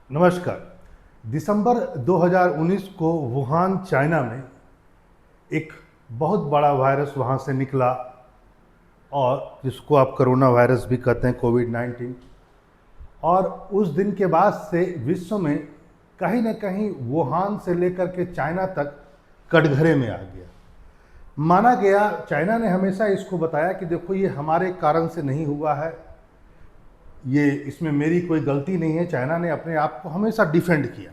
नमस्कार। दिसंबर 2019 को Wuhan China में एक बहुत बड़ा वायरस वहाँ से निकला और जिसको आप कोरोना वायरस भी कहते हैं, कोविड-19। और उस दिन के बाद से विश्व में कहीं ना कहीं वुहान से लेकर के चाइना तक कटघरे में आ गया। माना गया, चाइना ने हमेशा इसको बताया कि देखो ये हमारे कारण से नहीं हुआ है, ये इसमें मेरी कोई गलती नहीं है। चाइना ने अपने आप को हमेशा डिफेंड किया,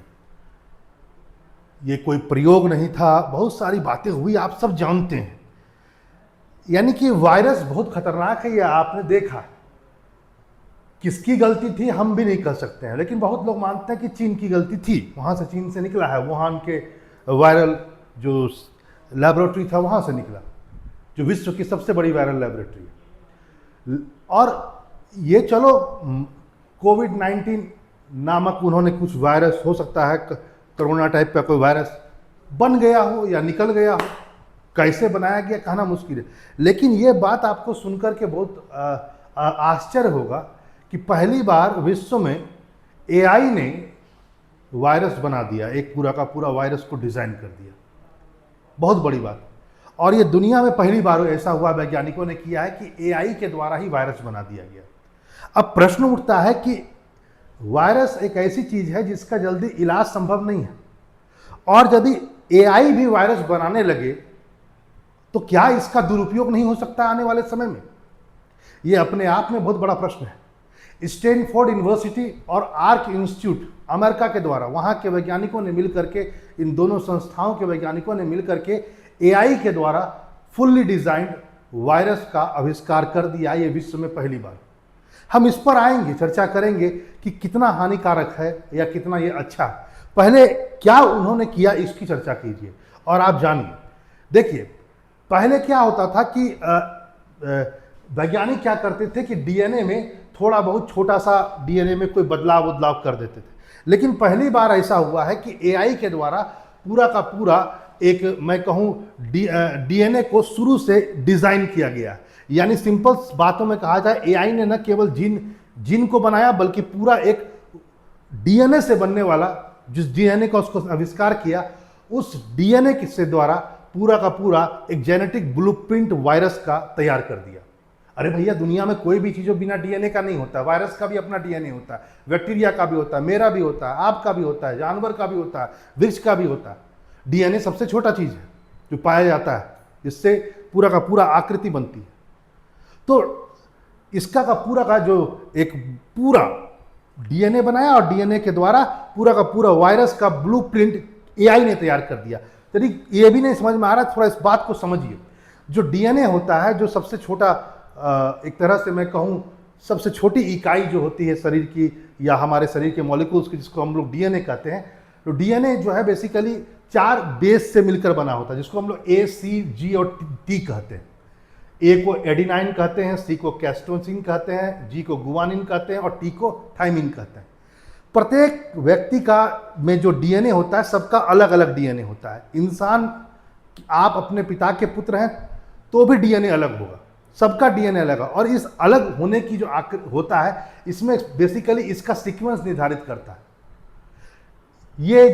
ये कोई प्रयोग नहीं था, बहुत सारी बातें हुई, आप सब जानते हैं। यानी कि वायरस बहुत खतरनाक है, ये आपने देखा। किसकी गलती थी हम भी नहीं कह सकते हैं, लेकिन बहुत लोग मानते हैं कि चीन की गलती थी, वहाँ से चीन से निकला है, वुहान के वायरल जो लैबोरेटरी था वहाँ से निकला, जो विश्व की सबसे बड़ी वायरल लैबोरेटरी है। और ये चलो कोविड-19 नामक उन्होंने कुछ वायरस, हो सकता है कोरोना टाइप का कोई वायरस बन गया हो या निकल गया हो, कैसे बनाया गया कहना मुश्किल है। लेकिन ये बात आपको सुनकर के बहुत आश्चर्य होगा कि पहली बार विश्व में एआई ने वायरस बना दिया, एक पूरा का पूरा वायरस को डिज़ाइन कर दिया। बहुत बड़ी बात। और ये दुनिया में पहली बार ऐसा हुआ, वैज्ञानिकों ने किया है कि एआई के द्वारा ही वायरस बना दिया गया। अब प्रश्न उठता है कि वायरस एक ऐसी चीज है जिसका जल्दी इलाज संभव नहीं है, और यदि एआई भी वायरस बनाने लगे तो क्या इसका दुरुपयोग नहीं हो सकता आने वाले समय में? यह अपने आप में बहुत बड़ा प्रश्न है। स्टैनफोर्ड यूनिवर्सिटी और आर्क इंस्टीट्यूट अमेरिका के द्वारा, वहां के वैज्ञानिकों ने मिलकर के, इन दोनों संस्थाओं के वैज्ञानिकों ने मिलकर के एआई के द्वारा फुल्ली डिजाइंड वायरस का आविष्कार कर दिया। ये विश्व में पहली बार। हम इस पर आएंगे, चर्चा करेंगे कि कितना हानिकारक है या कितना ये अच्छा है। पहले क्या उन्होंने किया इसकी चर्चा कीजिए और आप जानिए। देखिए, पहले क्या होता था कि वैज्ञानिक क्या करते थे कि डीएनए में थोड़ा बहुत छोटा सा डीएनए में कोई बदलाव कर देते थे। लेकिन पहली बार ऐसा हुआ है कि एआई के द्वारा पूरा का पूरा एक, मैं कहूँ, डीएनए को शुरू से डिजाइन किया गया। यानी सिंपल बातों में कहा जाए, एआई ने न केवल जीन को बनाया, बल्कि पूरा एक डीएनए से बनने वाला, जिस डीएनए का उसको आविष्कार किया, उस डीएनए से द्वारा पूरा का पूरा एक जेनेटिक ब्लूप्रिंट वायरस का तैयार कर दिया। अरे भैया, दुनिया में कोई भी चीज़ बिना डीएनए का नहीं होता। वायरस का भी अपना डीएनए होता है, बैक्टीरिया का भी होता है, मेरा भी होता है, आपका भी होता है, जानवर का भी होता है, वृक्ष का भी होता है। डीएनए सबसे छोटा चीज़ है जो पाया जाता है, जिससे पूरा का पूरा आकृति बनती है। तो इसका का पूरा का जो एक पूरा डीएनए बनाया, और डीएनए के द्वारा पूरा का पूरा वायरस का ब्लूप्रिंट एआई ने तैयार कर दिया। यदि ये भी नहीं समझ में आ रहा, थोड़ा इस बात को समझिए। जो डीएनए होता है, जो सबसे छोटा, एक तरह से मैं कहूँ सबसे छोटी इकाई जो होती है शरीर की या हमारे शरीर के मॉलिक्यूल्स की, जिसको हम लोग डीएनए कहते हैं। तो डीएनए जो है बेसिकली 4 बेस से मिलकर बना होता है, जिसको हम लोग ए, सी, जी और टी कहते हैं। ए को एडिनाइन कहते हैं, सी को कैस्टोसिन कहते हैं, जी को गुआनिन कहते हैं और टी को थाइमिन कहते हैं। प्रत्येक व्यक्ति का में जो डीएनए होता है, सबका अलग अलग डीएनए होता है। इंसान, आप अपने पिता के पुत्र हैं तो भी डीएनए अलग होगा, सबका डीएनए अलग है। और इस अलग होने की जो होता है, इसमें बेसिकली इसका सीक्वेंस निर्धारित करता है। ये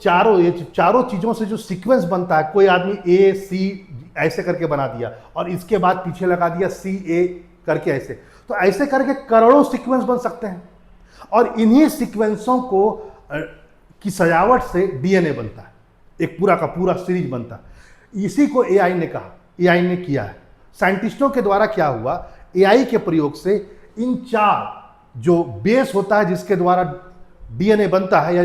चारों चीजों से जो सीक्वेंस बनता है, कोई आदमी ए सी ऐसे करके बना दिया और इसके बाद पीछे लगा दिया सी ए करके, ऐसे तो ऐसे करके करोड़ों सीक्वेंस बन सकते हैं। और इन्हीं सीक्वेंसों को की सजावट से डीएनए बनता है, एक पूरा का पूरा सीरीज बनता है। इसी को एआई ने कहा, एआई ने किया है। साइंटिस्टों के द्वारा क्या हुआ, एआई के प्रयोग से इन 4 जो बेस होता है जिसके द्वारा डीएनए बनता है,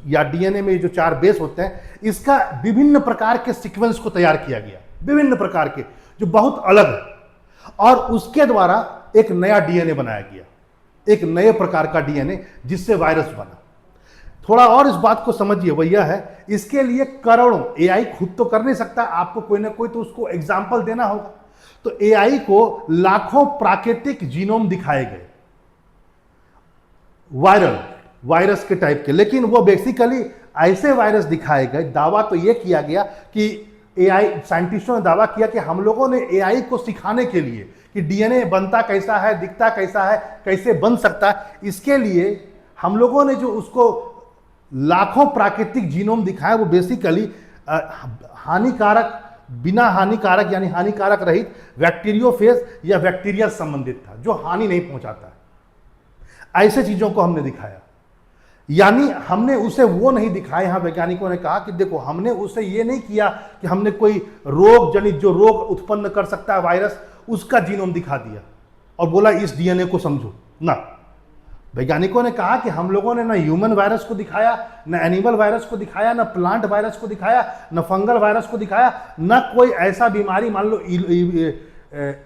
या डीएनए में जो 4 बेस होते हैं, इसका विभिन्न प्रकार के सीक्वेंस को तैयार किया गया, विभिन्न प्रकार के जो बहुत अलग है। और उसके द्वारा एक नया डीएनए बनाया गया, एक नए प्रकार का डीएनए, जिससे वायरस बना। थोड़ा और इस बात को समझिए, वह यह है, इसके लिए करोड़ों, एआई खुद तो कर नहीं सकता, आपको कोई ना कोई तो उसको एग्जाम्पल देना होगा। तो एआई को लाखों प्राकृतिक जीनोम दिखाए गए, वायरस के टाइप के। लेकिन वो बेसिकली ऐसे वायरस दिखाए गए, दावा तो ये किया गया कि एआई साइंटिस्टों ने दावा किया कि हम लोगों ने एआई को सिखाने के लिए कि डीएनए बनता कैसा है, दिखता कैसा है, कैसे बन सकता है, इसके लिए हम लोगों ने जो उसको लाखों प्राकृतिक जीनोम दिखाए, वो बेसिकली हानिकारक, बिना हानिकारक यानी हानिकारक रहित बैक्टीरियोफेज या बैक्टीरिया संबंधित था, जो हानि नहीं पहुंचाता है। ऐसे चीजों को हमने दिखाया, यानी हमने उसे वो नहीं दिखाया। यहां वैज्ञानिकों ने कहा कि देखो, हमने उसे ये नहीं किया कि हमने कोई रोग जनित, जो रोग उत्पन्न कर सकता है वायरस, उसका जीनोम दिखा दिया और बोला इस डीएनए को समझो ना। वैज्ञानिकों ने कहा कि हम लोगों ने ना ह्यूमन वायरस को दिखाया, ना एनिमल वायरस को दिखाया, ना प्लांट वायरस को दिखाया, ना फंगल वायरस को दिखाया, ना कोई ऐसा बीमारी, मान लो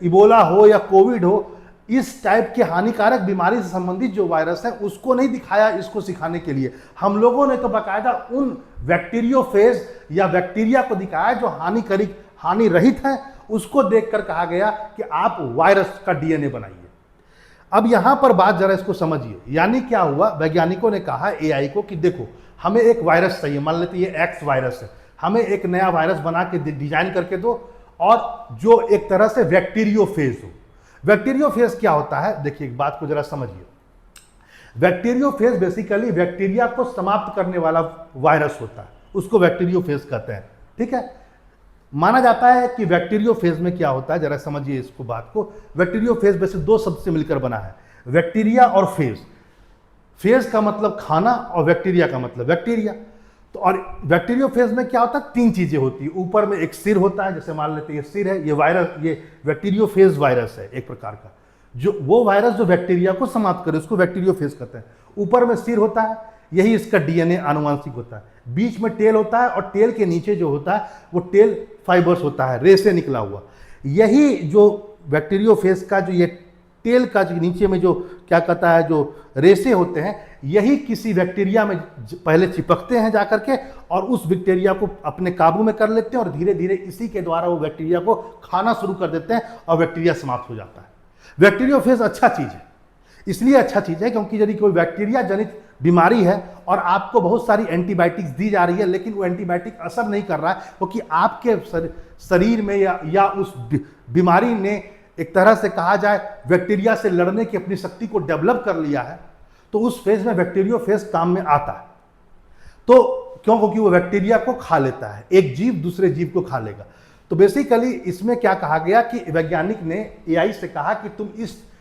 इबोला हो या कोविड हो, इस टाइप के हानिकारक बीमारी से संबंधित जो वायरस है उसको नहीं दिखाया इसको सिखाने के लिए। हम लोगों ने तो बाकायदा उन बैक्टीरियोफेज या बैक्टीरिया को दिखाया जो हानि रहित है, उसको देखकर कहा गया कि आप वायरस का डीएनए बनाइए। अब यहां पर बात जरा इसको समझिए, यानी क्या हुआ, वैज्ञानिकों ने कहा एआई को कि देखो, हमें एक वायरस चाहिए, मान लेते ये एक्स वायरस है, हमें एक नया वायरस बना के डिजाइन करके दो, और जो एक तरह से बैक्टीरियोफेज हो। बैक्टीरियोफेज क्या होता है, देखिए एक बात को जरा समझिए। बैक्टीरियोफेज बेसिकली बैक्टीरिया को समाप्त करने वाला वायरस होता है, उसको बैक्टीरियोफेज कहते हैं। ठीक है, माना जाता है कि बैक्टीरियोफेज में क्या होता है, जरा समझिए इसको बात को। बैक्टीरियोफेज वैसे दो शब्द से मिलकर बना है, बैक्टीरिया और फेज। फेज का मतलब खाना और बैक्टीरिया का मतलब बैक्टीरिया। तो और बैक्टीरियोफेज में क्या होता है, तीन चीजें होती है। ऊपर में एक सिर होता है, जैसे मान लेते हैं ये सिर है, ये वायरस, ये बैक्टीरियोफेज वायरस है एक प्रकार का, जो वो वायरस जो बैक्टीरिया को समाप्त करे उसको बैक्टीरियोफेज कहते हैं। ऊपर में सिर होता है, यही इसका डीएनए आनुवांशिक होता है। बीच में टेल होता है, और टेल के नीचे जो होता है वो टेल फाइबर्स होता है, रे से निकला हुआ। यही जो बैक्टीरियोफेज का जो ये टेल का जो नीचे में जो क्या कहता है, जो रेसे होते हैं, यही किसी बैक्टीरिया में पहले चिपकते हैं जाकर के, और उस बैक्टीरिया को अपने काबू में कर लेते हैं, और धीरे धीरे इसी के द्वारा वो बैक्टीरिया को खाना शुरू कर देते हैं और बैक्टीरिया समाप्त हो जाता है। बैक्टीरियोफेज अच्छा चीज है, इसलिए अच्छा चीज है क्योंकि यदि कोई बैक्टीरिया जनित बीमारी है और आपको बहुत सारी एंटीबायोटिक्स दी जा रही है, लेकिन वो एंटीबायोटिक असर नहीं कर रहा है, क्योंकि आपके शरीर में या उस बीमारी ने एक तरह से कहा जाए बैक्टीरिया से लड़ने की अपनी शक्ति को डेवलप कर लिया है, तो उस फेज में बैक्टीरियोफेज काम में आता है। तो क्यों, क्योंकि वो बैक्टीरिया को खा लेता है, एक जीव दूसरे जीव को खा लेगा। तो बेसिकली इसमें क्या कहा गया कि वैज्ञानिक ने एआई से कहा कि तुम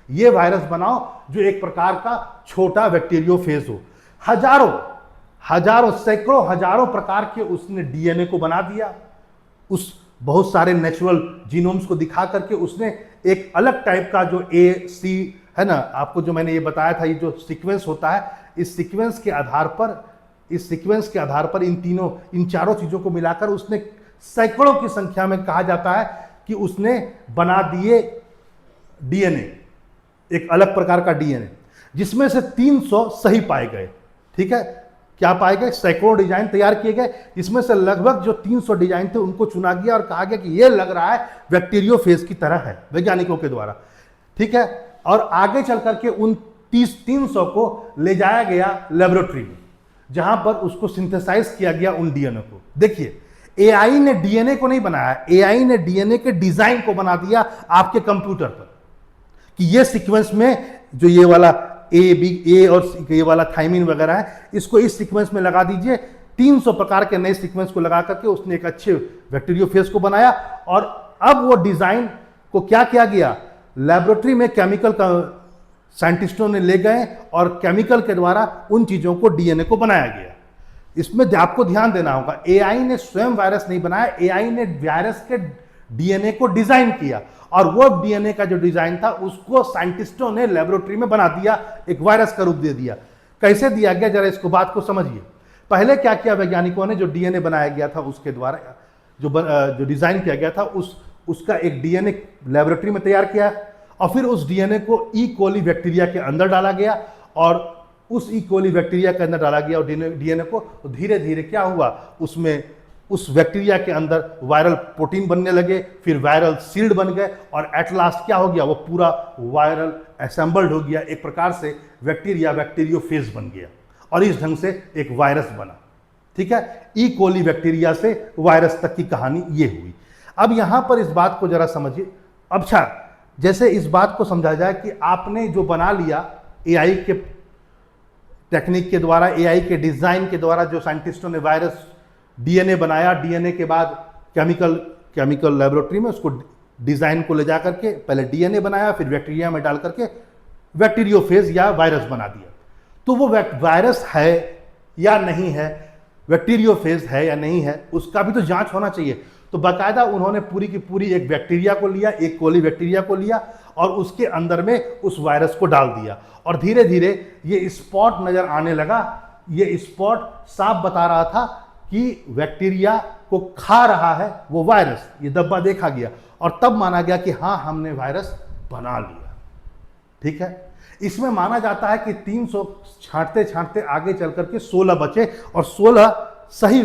ये वायरस बनाओ जो एक प्रकार का छोटा बैक्टीरियोफेज हो। हजारों सैकड़ों हजारों प्रकार के उसने डीएनए को बना दिया, उस बहुत सारे नेचुरल जीनोम्स को दिखा करके उसने एक अलग टाइप का जो AC है ना, आपको जो मैंने ये बताया था, ये जो सीक्वेंस होता है, इस सीक्वेंस के आधार पर इन चारों चीजों को मिलाकर उसने सैकड़ों की संख्या में, कहा जाता है कि उसने बना दिए डीएनए, एक अलग प्रकार का डीएनए, जिसमें से 300 सही पाए गए। ठीक है, क्या पाए गए, सैकड़ों डिजाइन तैयार किए गए, इसमें से लगभग जो 300 डिजाइन थे उनको चुना गया और कहा गया कि ये लग रहा है बैक्टीरियोफेज की तरह है वैज्ञानिकों के द्वारा। ठीक है, और आगे चल करके उन 300 को ले जाया गया लेबोरेटरी में, जहां पर उसको सिंथेसाइज किया गया उन डीएनए को। देखिए, एआई ने डीएनए को नहीं बनाया, एआई ने डीएनए के डिजाइन को बना दिया आपके कंप्यूटर पर, कि ये सीक्वेंस में जो ये वाला ए और ये वाला थाइमिन वगैरह है, इसको इस सीक्वेंस में लगा दीजिए। 300 प्रकार के नए सीक्वेंस को लगा करके उसने एक अच्छे बैक्टीरियोफेज को बनाया। और अब वो डिजाइन को क्या किया गया, लेबोरेटरी में केमिकल का साइंटिस्टों ने ले गए और केमिकल के द्वारा उन चीजों को, डीएनए को बनाया गया। इसमें आपको ध्यान देना होगा, एआई ने स्वयं वायरस नहीं बनाया, एआई ने वायरस के डीएनए को डिजाइन किया, और वो डीएनए का जो डिजाइन था उसको साइंटिस्टों ने लेबोरेटरी में बना दिया, एक वायरस का रूप दे दिया। कैसे दिया गया, जरा इसको बात को समझिए। पहले क्या किया वैज्ञानिकों ने, जो डीएनए बनाया गया था उसके द्वारा जो डिजाइन किया गया था, उसका एक डीएनए लेबोरेटरी में तैयार किया, और फिर उस डीएनए को ई कोली बैक्टीरिया के अंदर डाला गया, और उस ई कोली बैक्टीरिया के अंदर डाला गया और डीएनए को, तो धीरे धीरे क्या हुआ, उसमें उस बैक्टीरिया के अंदर वायरल प्रोटीन बनने लगे, फिर वायरल सील्ड बन गए, और एट लास्ट क्या हो गया, वो पूरा वायरल असेंबल्ड हो गया। एक प्रकार से बैक्टीरियोफेज बन गया, और इस ढंग से एक वायरस बना। ठीक है, ई कोली बैक्टीरिया से वायरस तक की कहानी ये हुई। अब यहां पर इस बात को जरा समझिए। अच्छा, जैसे इस बात को समझा जाए कि आपने जो बना लिया एआई टेक्निक के द्वारा, एआई के डिज़ाइन के द्वारा जो साइंटिस्टों ने वायरस डीएनए बनाया, डीएनए के बाद केमिकल लेबोरेटरी में उसको डिज़ाइन को ले जा करके पहले डीएनए बनाया, फिर बैक्टीरिया में डाल करके बैक्टीरियोफेज या वायरस बना दिया। तो वो वायरस है या नहीं है, बैक्टीरियोफेज है या नहीं है, उसका भी तो जांच होना चाहिए। तो बाकायदा उन्होंने पूरी की पूरी एक बैक्टीरिया को लिया, एक कोली बैक्टीरिया को लिया और उसके अंदर में उस वायरस को डाल दिया और धीरे धीरे ये स्पॉट नजर आने लगा। ये स्पॉट साफ बता रहा था कि बैक्टीरिया को खा रहा है वो वायरस। ये धब्बा देखा गया और तब माना गया कि हाँ, हमने वायरस बना लिया। ठीक है, इसमें माना जाता है कि 300 छांटते छांटते आगे चल करके 16 बचे और 16 सही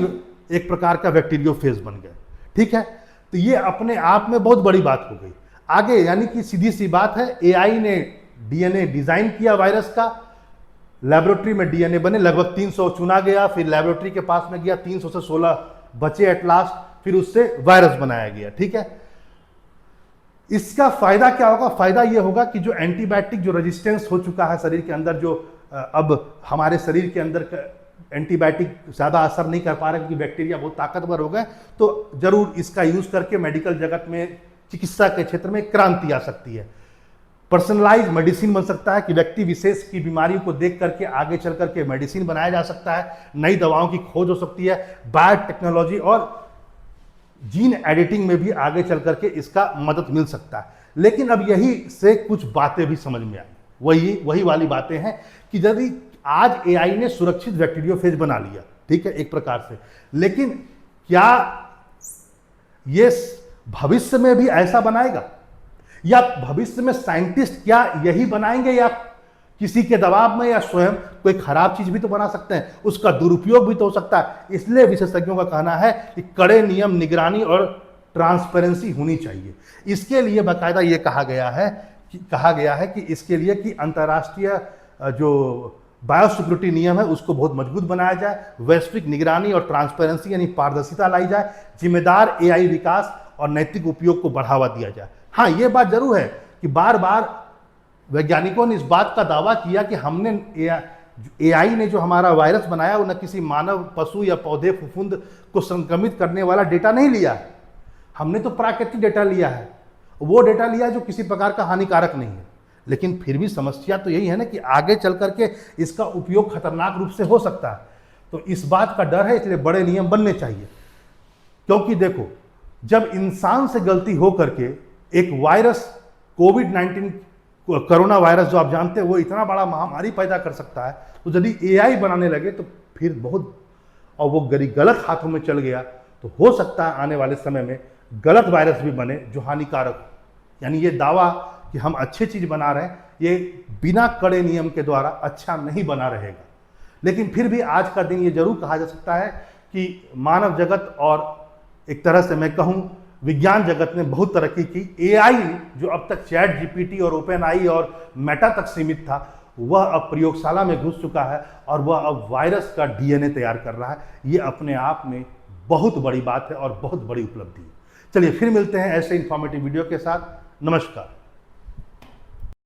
एक प्रकार का बैक्टीरियोफेज बन गए। ठीक है, तो ये अपने आप में बहुत बड़ी बात हो गई। आगे यानी कि सीधी सी बात है, एआई ने डीएनए डिजाइन किया वायरस का, लेबोरेटरी में डीएनए बने, लगभग 300 चुना गया, फिर लेबोरेटरी के पास में गया, 300 से 16 बचे एट लास्ट, फिर उससे वायरस बनाया गया। ठीक है, इसका फायदा क्या होगा? फायदा यह होगा कि जो एंटीबायोटिक जो रेजिस्टेंस हो चुका है शरीर के अंदर, जो अब हमारे शरीर के अंदर एंटीबायोटिक ज़्यादा असर नहीं कर पा रहे क्योंकि बैक्टीरिया बहुत ताकतवर हो गए, तो जरूर इसका यूज करके मेडिकल जगत में, चिकित्सा के क्षेत्र में क्रांति आ सकती है। पर्सनलाइज मेडिसिन बन सकता है कि व्यक्ति विशेष की बीमारियों को देख करके आगे चल करके मेडिसिन बनाया जा सकता है, नई दवाओं की खोज हो सकती है, बायोटेक्नोलॉजी और जीन एडिटिंग में भी आगे चल करके इसका मदद मिल सकता है। लेकिन अब यही से कुछ बातें भी समझ में आई, वही वाली बातें हैं कि यदि आज एआई ने सुरक्षित बैक्टीरियोफेज बना लिया, ठीक है, एक प्रकार से, लेकिन क्या ये भविष्य में भी ऐसा बनाएगा या भविष्य में साइंटिस्ट क्या यही बनाएंगे या किसी के दबाव में या स्वयं कोई खराब चीज भी तो बना सकते हैं, उसका दुरुपयोग भी तो हो सकता है। इसलिए विशेषज्ञों का कहना है कि कड़े नियम, निगरानी और ट्रांसपेरेंसी होनी चाहिए। इसके लिए बाकायदा ये कहा गया है कि इसके लिए कि अंतर्राष्ट्रीय जो बायोसिक्योरिटी नियम है उसको बहुत मजबूत बनाया जाए, वैश्विक निगरानी और ट्रांसपेरेंसी यानी पारदर्शिता लाई जाए, जिम्मेदार एआई विकास और नैतिक उपयोग को बढ़ावा दिया जाए। हाँ, ये बात जरूर है कि बार बार वैज्ञानिकों ने इस बात का दावा किया कि हमने एआई ने जो हमारा वायरस बनाया वो न किसी मानव, पशु या पौधे, फफूंद को संक्रमित करने वाला डेटा नहीं लिया है, हमने तो प्राकृतिक डेटा लिया है, वो डेटा लिया जो किसी प्रकार का हानिकारक नहीं है। लेकिन फिर भी समस्या तो यही है ना कि आगे चल करके इसका उपयोग खतरनाक रूप से हो सकता है। तो इस बात का डर है, इसलिए बड़े नियम बनने चाहिए। क्योंकि देखो, जब इंसान से गलती हो करके एक वायरस, कोविड-19 कोरोना वायरस जो आप जानते हैं, वो इतना बड़ा महामारी पैदा कर सकता है, तो यदि एआई बनाने लगे तो फिर बहुत, और वो गलत हाथों में चल गया तो हो सकता है आने वाले समय में गलत वायरस भी बने जो हानिकारक हो। यानी ये दावा कि हम अच्छी चीज बना रहे हैं, ये बिना कड़े नियम के द्वारा अच्छा नहीं बना रहेगा। लेकिन फिर भी आज का दिन ये जरूर कहा जा सकता है कि मानव जगत और एक तरह से मैं कहूँ विज्ञान जगत ने बहुत तरक्की की। एआई जो अब तक चैट जीपीटी और ओपन आई और मेटा तक सीमित था, वह अब प्रयोगशाला में घुस चुका है और वह अब वायरस का डीएनए तैयार कर रहा है। ये अपने आप में बहुत बड़ी बात है और बहुत बड़ी उपलब्धि है। चलिए फिर मिलते हैं ऐसे इंफॉर्मेटिव वीडियो के साथ। नमस्कार।